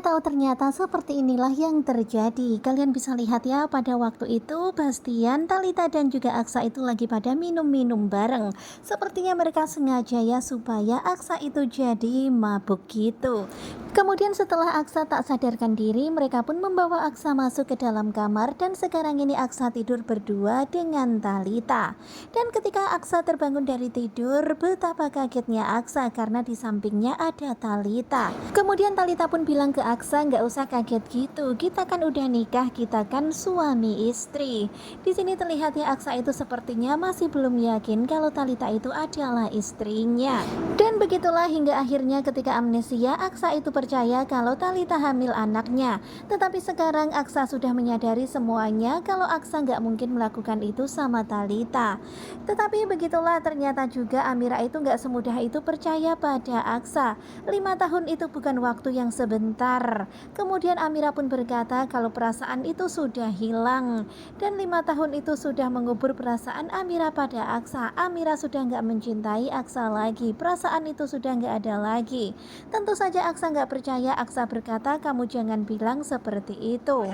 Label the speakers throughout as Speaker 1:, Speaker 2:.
Speaker 1: Ternyata seperti inilah yang terjadi. Kalian bisa lihat ya, pada waktu itu Bastian, Talita dan juga Aksa itu lagi pada minum-minum bareng. Sepertinya mereka sengaja ya supaya Aksa itu jadi mabuk gitu. Kemudian setelah Aksa tak sadarkan diri, mereka pun membawa Aksa masuk ke dalam kamar dan sekarang ini Aksa tidur berdua dengan Talita. Dan ketika Aksa terbangun dari tidur, betapa kagetnya Aksa karena di sampingnya ada Talita. Kemudian Talita pun bilang ke Aksa, nggak usah kaget gitu, kita kan udah nikah, kita kan suami istri. Di sini terlihat ya Aksa itu sepertinya masih belum yakin kalau Talita itu adalah istrinya. Dan begitulah hingga akhirnya ketika amnesia, Aksa itu percaya kalau Talita hamil anaknya. Tetapi sekarang Aksa sudah menyadari semuanya kalau Aksa nggak mungkin melakukan itu sama Talita. Tetapi begitulah ternyata juga Amira itu nggak semudah itu percaya pada Aksa. 5 tahun itu bukan waktu yang sebentar. Kemudian Amira pun berkata kalau perasaan itu sudah hilang. Dan 5 tahun itu sudah mengubur perasaan Amira pada Aksa. Amira sudah nggak mencintai Aksa lagi. Perasaan itu sudah nggak ada lagi. Tentu saja Aksa nggak percaya. Aksa berkata, kamu jangan bilang seperti itu.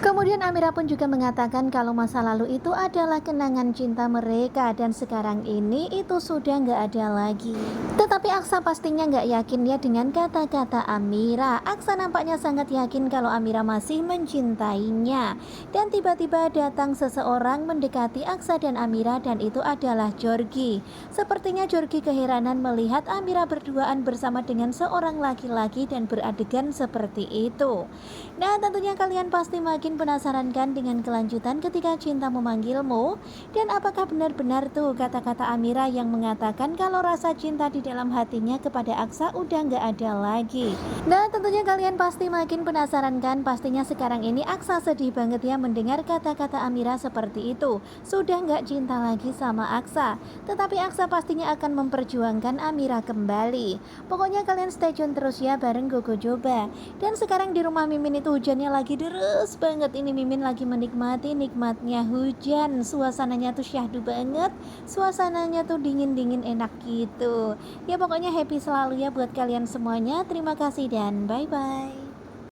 Speaker 1: Kemudian Amira pun juga mengatakan kalau masa lalu itu adalah kenangan cinta mereka dan sekarang ini itu sudah nggak ada lagi. Tetapi Aksa pastinya nggak yakin ya dengan kata-kata Amira. Aksa nampaknya sangat yakin kalau Amira masih mencintainya. Dan tiba-tiba datang seseorang mendekati Aksa dan Amira dan itu adalah Jorgi. Sepertinya Jorgi keheranan melihat Amira berduaan bersama dengan seorang laki-laki dan beradegan seperti itu. Nah, tentunya kalian pasti makin penasaran kan dengan kelanjutan ketika cinta memanggilmu. Dan apakah benar-benar tuh kata-kata Amira yang mengatakan kalau rasa cinta di dalam hatinya kepada Aksa udah nggak ada lagi. Nah, tentunya kalian pasti makin penasaran kan. Pastinya sekarang ini Aksa sedih banget ya mendengar kata-kata Amira seperti itu. Sudah nggak cinta lagi sama Aksa. Tetapi Aksa pastinya akan memperjuangkan Amira kembali. Pokoknya kalian stay tune terus ya bareng Gogo Joba. Dan sekarang di rumah Mimin itu hujannya lagi deres banget. Ini Mimin lagi menikmati nikmatnya hujan. Suasananya tuh syahdu banget. Suasananya tuh dingin-dingin enak gitu. Ya pokoknya happy selalu ya buat kalian semuanya. Terima kasih dan bye-bye.